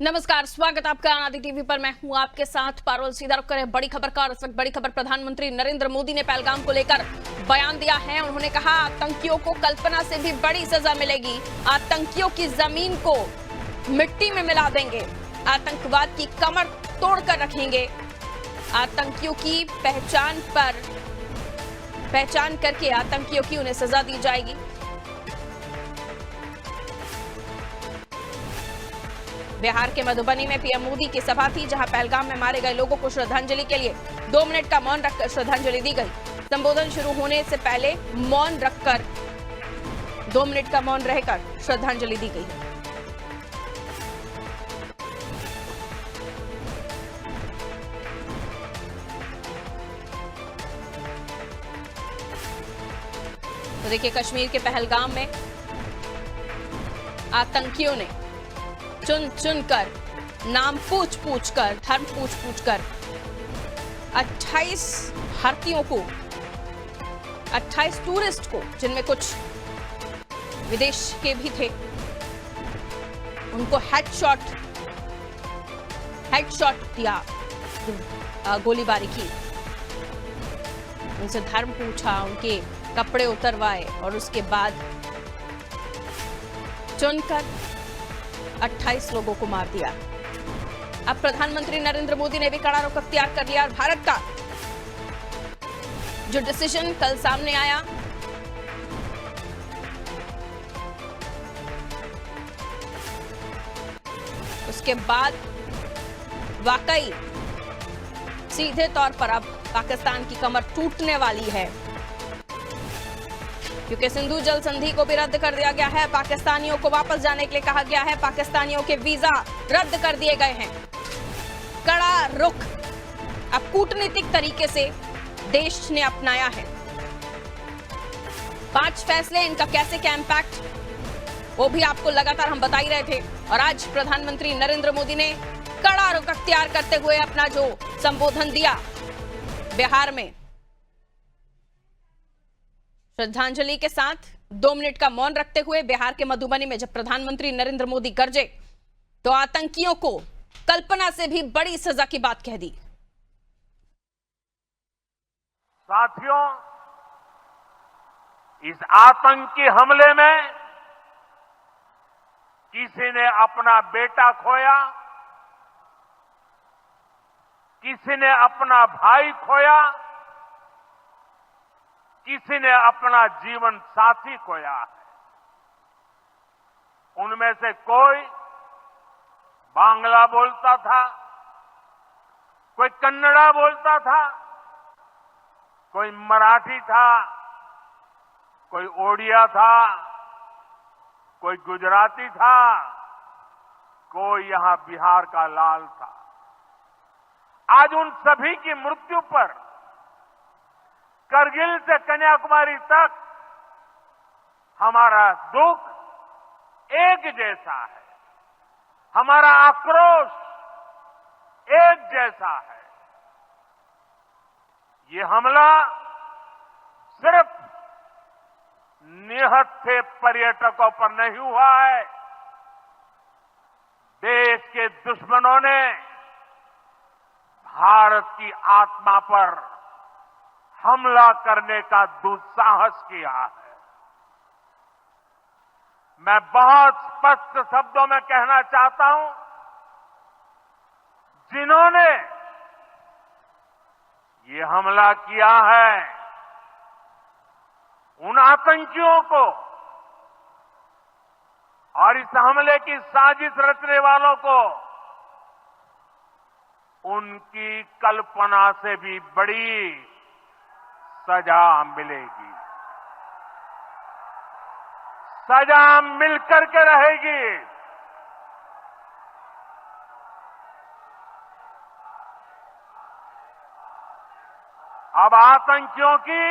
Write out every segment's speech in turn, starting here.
नमस्कार, स्वागत आपका आदि टीवी पर। मैं हूं आपके साथ पारुल। सीधा रुख करें बड़ी खबर का। इस वक्त बड़ी खबर, प्रधानमंत्री नरेंद्र मोदी ने पहलगाम को लेकर बयान दिया है। उन्होंने कहा आतंकियों को कल्पना से भी बड़ी सजा मिलेगी, आतंकियों की जमीन को मिट्टी में मिला देंगे, आतंकवाद की कमर तोड़कर रखेंगे, आतंकियों की पहचान करके आतंकियों की उन्हें सजा दी जाएगी। बिहार के मधुबनी में पीएम मोदी की सभा थी, जहां पहलगाम में मारे गए लोगों को श्रद्धांजलि के लिए 2 मिनट का मौन रखकर श्रद्धांजलि दी गई। संबोधन शुरू होने से पहले 2 मिनट का मौन रहकर श्रद्धांजलि दी गई। तो देखिए, कश्मीर के पहलगाम में आतंकियों ने चुन चुनकर, नाम पूछ पूछ कर, धर्म पूछ पूछ कर 28 भारतीयों को, 28 टूरिस्ट को, जिनमें कुछ विदेश के भी थे, उनको हेडशॉट दिया, गोलीबारी की, उनसे धर्म पूछा, उनके कपड़े उतरवाए और उसके बाद चुनकर 28 लोगों को मार दिया। अब प्रधानमंत्री नरेंद्र मोदी ने भी कड़ा रुख अख्तियार कर लिया और भारत का जो डिसीजन कल सामने आया, उसके बाद वाकई सीधे तौर पर अब पाकिस्तान की कमर टूटने वाली है, क्योंकि सिंधु जल संधि को भी रद्द कर दिया गया है। पाकिस्तानियों को वापस जाने के लिए कहा गया है। पाकिस्तानियों के वीजा रद्द कर दिए गए हैं। कड़ा रुख अब कूटनीतिक तरीके से देश ने अपनाया है। 5 फैसले, इनका कैसे क्या इंपैक्ट, वो भी आपको लगातार हम बता ही रहे थे। और आज प्रधानमंत्री नरेंद्र मोदी ने कड़ा रुख अख्तियार करते हुए अपना जो संबोधन दिया बिहार में, श्रद्धांजलि के साथ 2 मिनट का मौन रखते हुए बिहार के मधुबनी में जब प्रधानमंत्री नरेंद्र मोदी गरजे, तो आतंकियों को कल्पना से भी बड़ी सजा की बात कह दी। साथियों, इस आतंकी हमले में किसी ने अपना बेटा खोया, किसी ने अपना भाई खोया, किसी ने अपना जीवन साथी खोया है। उनमें से कोई बांग्ला बोलता था, कोई कन्नड़ा बोलता था, कोई मराठी था, कोई ओडिया था, कोई गुजराती था, कोई यहां बिहार का लाल था। आज उन सभी की मृत्यु पर करगिल से कन्याकुमारी तक हमारा दुख एक जैसा है, हमारा आक्रोश एक जैसा है। ये हमला सिर्फ निहत्थे पर्यटकों पर नहीं हुआ है, देश के दुश्मनों ने भारत की आत्मा पर हमला करने का दुस्साहस किया है। मैं बहुत स्पष्ट शब्दों में कहना चाहता हूं, जिन्होंने ये हमला किया है, उन आतंकियों को और इस हमले की साजिश रचने वालों को उनकी कल्पना से भी बड़ी सजा मिलेगी, सजा मिलकर के रहेगी। अब आतंकियों की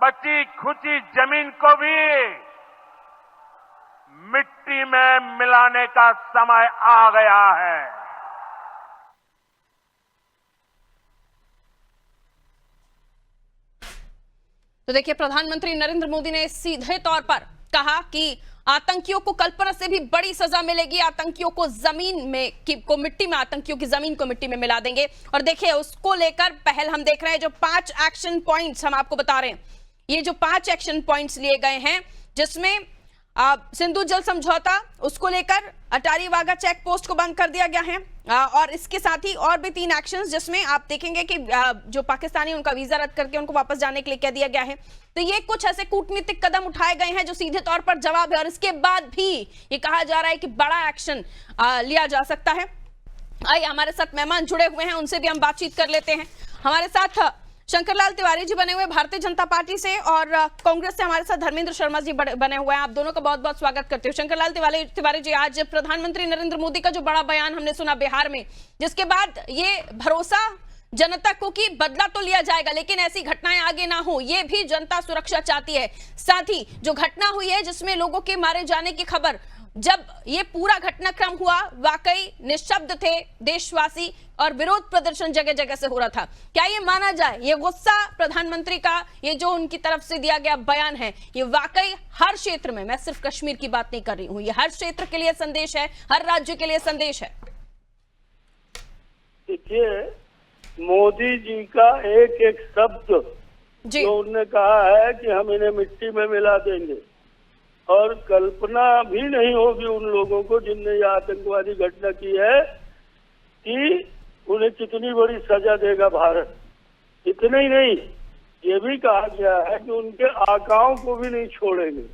बची खुची जमीन को भी मिट्टी में मिलाने का समय आ गया है। तो देखिए, प्रधानमंत्री नरेंद्र मोदी ने सीधे तौर पर कहा कि आतंकियों को कल्पना से भी बड़ी सजा मिलेगी, आतंकियों को जमीन में को मिट्टी में, आतंकियों की जमीन को मिट्टी में मिला देंगे। और देखिए उसको लेकर पहल हम देख रहे हैं, जो 5 एक्शन पॉइंट्स हम आपको बता रहे हैं, ये जो 5 एक्शन पॉइंट्स लिए गए हैं, जिसमें सिंधु जल समझौता, उसको लेकर अटारी वाघा चेक पोस्ट को बंद कर दिया गया है, और इसके साथ ही और भी 3 एक्शंस, जिसमें आप देखेंगे कि जो पाकिस्तानी उनका वीजा रद्द करके उनको वापस जाने के लिए कह दिया गया है। तो ये कुछ ऐसे कूटनीतिक कदम उठाए गए हैं जो सीधे तौर पर जवाब है, और इसके बाद भी ये कहा जा रहा है कि बड़ा एक्शन लिया जा सकता है। आइए हमारे साथ मेहमान जुड़े हुए हैं, उनसे भी हम बातचीत कर लेते हैं। हमारे साथ शंकरलाल तिवारी जी बने हुए भारतीय जनता पार्टी से, और कांग्रेस से हमारे साथ धर्मेंद्र शर्मा जी बने हुए हैं। आप दोनों का बहुत बहुत स्वागत करते हैं। शंकरलाल तिवारी जी, आज प्रधानमंत्री नरेंद्र मोदी का जो बड़ा बयान हमने सुना बिहार में, जिसके बाद ये भरोसा जनता को कि बदला तो लिया जाएगा, लेकिन ऐसी घटनाएं आगे ना हो, ये भी जनता सुरक्षा चाहती है। साथ ही जो घटना हुई है जिसमें लोगों के मारे जाने की खबर, जब ये पूरा घटनाक्रम हुआ, वाकई निशब्द थे देशवासी और विरोध प्रदर्शन जगह जगह से हो रहा था। क्या ये माना जाए, ये गुस्सा प्रधानमंत्री का, ये जो उनकी तरफ से दिया गया बयान है, ये वाकई हर क्षेत्र में, मैं सिर्फ कश्मीर की बात नहीं कर रही हूं, ये हर क्षेत्र के लिए संदेश है, हर राज्य के लिए संदेश है? देखिए, मोदी जी का एक एक शब्द जो उन्होंने कहा है कि हम इन्हें मिट्टी में मिला देंगे, और कल्पना भी नहीं होगी उन लोगों को जिनने यह आतंकवादी घटना की है कि उन्हें कितनी बड़ी सजा देगा भारत। इतना ही नहीं, ये भी कहा गया है कि उनके आकाओं को भी नहीं छोड़ेंगे।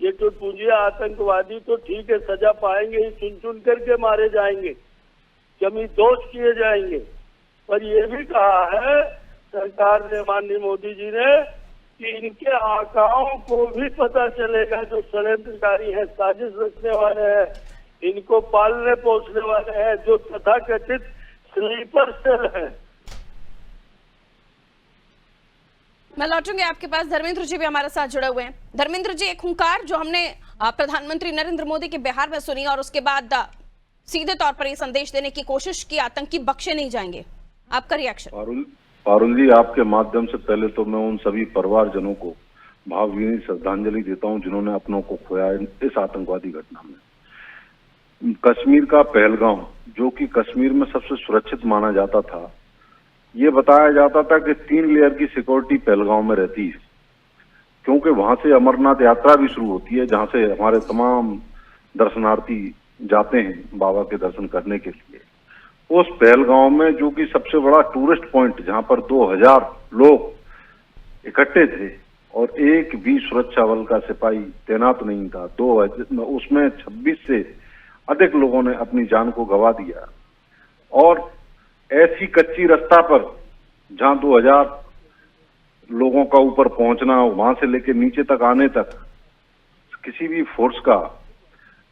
ये तो पूंजी आतंकवादी तो ठीक है, सजा पाएंगे ही, चुन चुन करके मारे जाएंगे, कमी दोष किए जाएंगे, पर ये भी कहा है सरकार ने, माननीय मोदी जी ने, कि इनके आकाओं को भी पता चलेगा जो षड्यंत्रकारी है, साजिश रचने वाले हैं, इनको पालने पोसने वाले हैं, जो तथाकथित स्लीपर सेल है। मैं लौटूंगी आपके पास। धर्मेंद्र जी भी हमारे साथ जुड़े हुए हैं। धर्मेंद्र जी, एक हुंकार जो हमने प्रधानमंत्री नरेंद्र मोदी के बिहार में सुनी, और उसके बाद सीधे तौर पर ये संदेश देने की कोशिश की आतंकी बख्शे नहीं जाएंगे, आपका रिएक्शन? पारुल जी, आपके माध्यम से पहले तो मैं उन सभी परिवारजनों को भावभीनी श्रद्धांजलि देता हूं जिन्होंने अपनों को खोया इस आतंकवादी घटना में। कश्मीर का पहलगाम, जो कि कश्मीर में सबसे सुरक्षित माना जाता था, ये बताया जाता था कि 3 लेयर की सिक्योरिटी पहलगाम में रहती है, क्योंकि वहां से अमरनाथ यात्रा भी शुरू होती है, जहां से हमारे तमाम दर्शनार्थी जाते हैं बाबा के दर्शन करने के लिए। उस पहलगांव में, जो कि सबसे बड़ा टूरिस्ट पॉइंट, जहां पर 2000 लोग इकट्ठे थे और एक भी सुरक्षा बल का सिपाही तैनात नहीं था, उसमें 26 से अधिक लोगों ने अपनी जान को गंवा दिया। और ऐसी कच्ची रास्ता पर जहां 2000 लोगों का ऊपर पहुंचना, वहां से लेकर नीचे तक आने तक किसी भी फोर्स का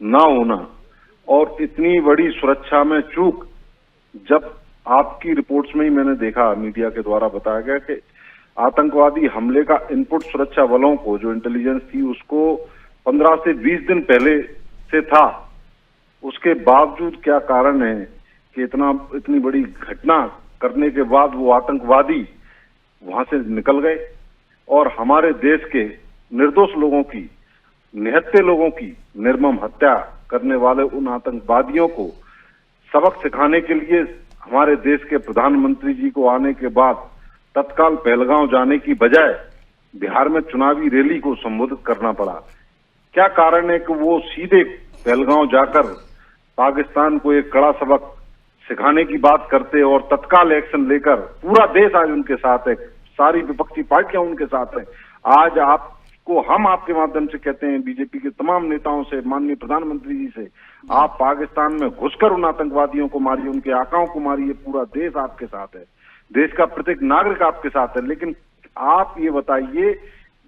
ना होना, और इतनी बड़ी सुरक्षा में चूक, जब आपकी रिपोर्ट्स में ही मैंने देखा, मीडिया के द्वारा बताया गया कि आतंकवादी हमले का इनपुट सुरक्षा बलों को, जो इंटेलिजेंस थी, उसको 15 से 20 दिन पहले से था। उसके बावजूद क्या कारण है कि इतनी बड़ी घटना करने के बाद वो आतंकवादी वहां से निकल गए, और हमारे देश के निर्दोष लोगों की, निहत्थे लोगों की निर्मम हत्या करने वाले उन आतंकवादियों को सबक सिखाने के लिए हमारे देश के प्रधानमंत्री जी को आने के बाद तत्काल पहलगांव जाने की बजाय बिहार में चुनावी रैली को संबोधित करना पड़ा? क्या कारण है कि वो सीधे पहलगांव जाकर पाकिस्तान को एक कड़ा सबक सिखाने की बात करते और तत्काल एक्शन लेकर? पूरा देश आज उनके साथ है, सारी विपक्षी पार्टियां उनके साथ हैं। आज आपको हम आपके माध्यम से कहते हैं, बीजेपी के तमाम नेताओं से, माननीय प्रधानमंत्री जी से, आप पाकिस्तान में घुसकर उन आतंकवादियों को मारिए, उनके आकाओं को मारिए। पूरा देश आपके साथ है, देश का प्रत्येक नागरिक आपके साथ है। लेकिन आप ये बताइए,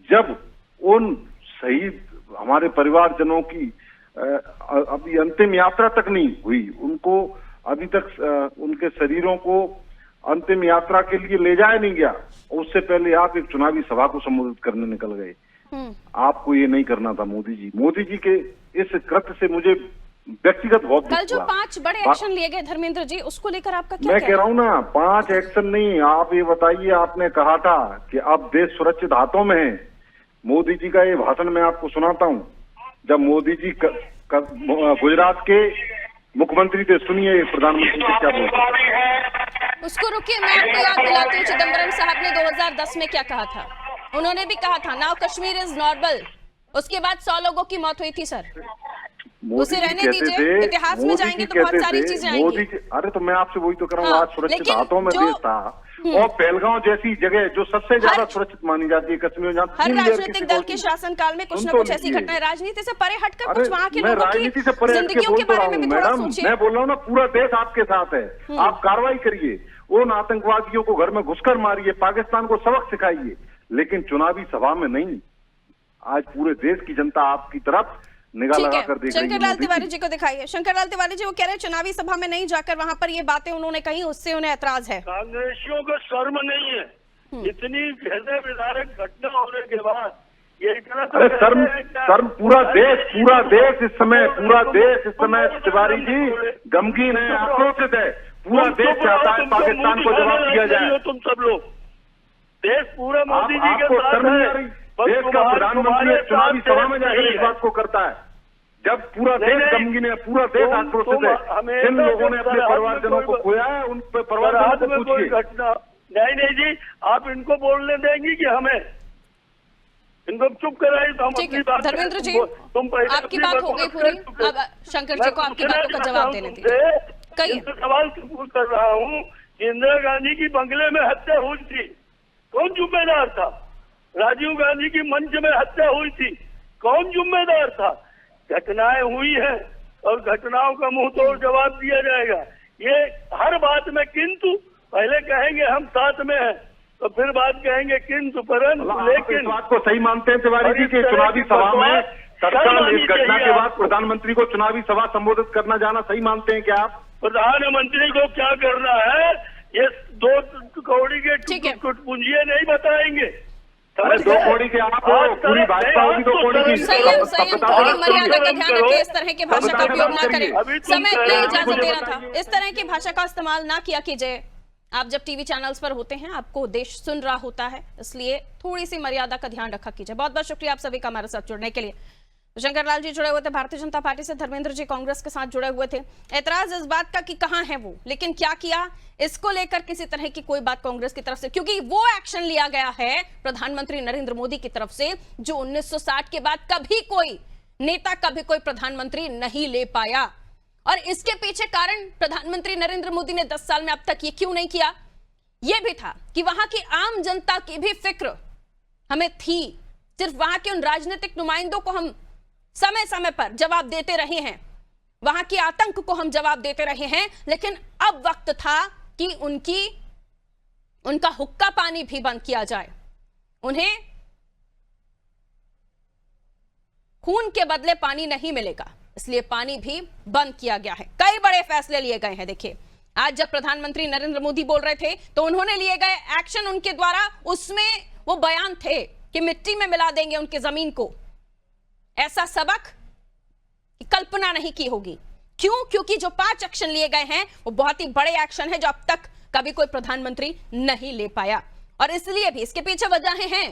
जब उन शहीद हमारे परिवारजनों की अभी अंतिम यात्रा तक नहीं हुई, उनको अभी तक उनके शरीरों को अंतिम यात्रा के लिए ले जाया नहीं गया, उससे पहले आप एक चुनावी सभा को संबोधित करने निकल गए। आपको ये नहीं करना था मोदी जी। मोदी जी के इस कृत्य से मुझे व्यक्तिगत बहुत कल जो 5 बड़े एक्शन लिए गए धर्मेंद्र जी, उसको लेकर आपका क्या? मैं कह रहा हूँ ना, 5 एक्शन नहीं, आप ये बताइए, आपने कहा था कि अब देश सुरक्षित हाथों में है। मोदी जी का ये भाषण मैं आपको सुनाता हूँ। जब मोदी जी गुजरात के मुख्यमंत्री थे। सुनिए प्रधानमंत्री जी क्या बोलते। उसको रुकिए, मैं आपको याद दिलाती हूँ चिदम्बरम साहब ने 2010 में क्या कहा था। उन्होंने भी कहा था नाउ कश्मीर इज नॉर्मल। उसके बाद 100 लोगों की मौत हुई थी सर। उसे रहने दीजिए, इतिहास में जाएंगे तो बहुत सारी चीजें आएंगी। अरे तो मैं आपसे वही तो कर रहा हूँ। आज सुरक्षित हाथों में देश था और पहलगांव जैसी जगह जो सबसे ज्यादा सुरक्षित मानी जाती है कश्मीर, हर राजनीतिक दल के शासनकाल में कुछ न कुछ ऐसी घटनाएं, राजनीति से परे हटकर कुछ वहाँ के लोगों राजनीति से परे जिंदगियों के बारे में भी थोड़ा सोचिए। मैं बोल रहा हूँ ना, पूरा देश आपके साथ है। आप कार्रवाई करिए, उन आतंकवादियों को घर में घुसकर मारिए, पाकिस्तान को सबक सिखाइए, लेकिन चुनावी सभा में नहीं। आज पूरे देश की जनता आपकी तरफ निगाह लगाकर देख रही है। शंकरलाल तिवारी जी को दिखाइए। शंकरलाल तिवारी जी वो कह रहे हैं चुनावी सभा में नहीं जाकर वहां पर ये बातें उन्होंने कही, उससे उन्हें ऐतराज है। कांग्रेसियों को शर्म नहीं है इतनी हृदय विदारक घटना होने के बाद ये इतना। अरे शर्म पूरा देश इस समय तिवारी जी गमगीन है, आक्रोशित है। पूरा देश चाहता है पाकिस्तान को जवाब दिया जाए। तुम सब लोग देश पूरा मोदी जी के साथ है। देश का प्रधानमंत्री चुनावी सभा में जाकर इस बात को करता है, जब पूरा देश गमगीन है, पूरा देश आक्रोशित है। जिन लोगों ने अपने परिवारजनों को खोया है उन परिवारजनों को पूछिए। घटना नहीं जी, आप इनको बोलने देंगी कि हमें इनको चुप कराइए तो हम अपनी बात। धर्मेंद्र जी आपकी बात हो गई पूरी, अब शंकर जी को आपकी बातों का जवाब देने दीजिए। सवाल कर रहा हूँ, इंदिरा गांधी की बंगले में हत्या हुई थी, कौन जिम्मेदार था? राजीव गांधी की मंच में हत्या हुई थी, कौन जिम्मेदार था? घटनाएं हुई हैं और घटनाओं का मुंह तोड़ जवाब दिया जाएगा। ये हर बात में किंतु, पहले कहेंगे हम साथ में हैं तो फिर बात कहेंगे किंतु परंतु। लेकिन इस बात को सही मानते हैं तिवारी जी कि चुनावी सभा में तत्काल इस घटना के बाद प्रधानमंत्री को चुनावी सभा संबोधित करना जाना सही मानते हैं क्या आप? प्रधानमंत्री को क्या करना है ये 2 कौड़ी के टुटपुंजिए नहीं बताएंगे। अरे 2 कौड़ी के आप पूरी भाजपा होगी 2 कौड़ी की। मर्यादा का ध्यान रखें, इस तरह की भाषा का उपयोग ना करें। समय पे इजाजत देना था, इस तरह की भाषा का इस्तेमाल ना किया कीजिए। आप जब टीवी चैनल्स पर होते हैं आपको देश सुन रहा होता है, इसलिए थोड़ी सी मर्यादा का ध्यान रखा कीजिए। बहुत बहुत शुक्रिया आप सभी का हमारे साथ जुड़ने के लिए। तो शंकरलाल जी जुड़े हुए थे भारतीय जनता पार्टी से, धर्मेंद्र जी कांग्रेस के साथ जुड़े हुए थे। ऐतराज इस बात का कि कहां है वो, लेकिन क्या किया इसको लेकर किसी तरह की कोई बात कांग्रेस की तरफ से, क्योंकि वो एक्शन लिया गया है प्रधानमंत्री नरेंद्र मोदी की तरफ से जो 1960 के बाद कभी कोई नेता, कभी कोई प्रधानमंत्री नहीं ले पाया। और इसके पीछे कारण प्रधानमंत्री नरेंद्र मोदी ने 10 साल में अब तक ये क्यों नहीं किया, यह भी था कि वहां की आम जनता की भी फिक्र हमें थी। सिर्फ वहां के उन राजनीतिक नुमाइंदों को हम समय समय पर जवाब देते रहे हैं, वहां के आतंक को हम जवाब देते रहे हैं, लेकिन अब वक्त था कि उनका हुक्का पानी भी बंद किया जाए। उन्हें खून के बदले पानी नहीं मिलेगा, इसलिए पानी भी बंद किया गया है। कई बड़े फैसले लिए गए हैं। देखिए आज जब प्रधानमंत्री नरेंद्र मोदी बोल रहे थे तो उन्होंने लिए गए एक्शन उनके द्वारा, उसमें वो बयान थे कि मिट्टी में मिला देंगे उनकी जमीन को। ऐसा सबक कल्पना नहीं की होगी। क्यों? क्योंकि जो 5 एक्शन लिए गए हैं वो बहुत ही बड़े एक्शन है जो अब तक कभी कोई प्रधानमंत्री नहीं ले पाया, और इसलिए भी इसके पीछे वजहें हैं।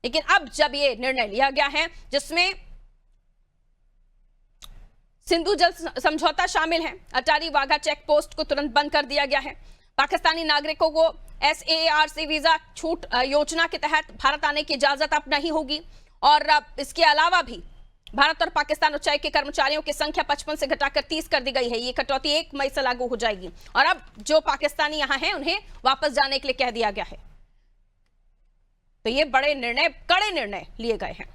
लेकिन अब जब ये निर्णय लिया गया है जिसमें सिंधु जल समझौता शामिल है, अटारी वाघा चेक पोस्ट को तुरंत बंद कर दिया गया है, पाकिस्तानी नागरिकों को SAARC वीजा छूट योजना के तहत भारत आने की इजाजत अब नहीं होगी, और इसके अलावा भी भारत और पाकिस्तान उच्चायुक्त के कर्मचारियों की संख्या 55 से घटाकर 30 कर दी गई है। ये कटौती 1 मई से लागू हो जाएगी, और अब जो पाकिस्तानी यहां हैं उन्हें वापस जाने के लिए कह दिया गया है। तो ये बड़े निर्णय, कड़े निर्णय लिए गए हैं।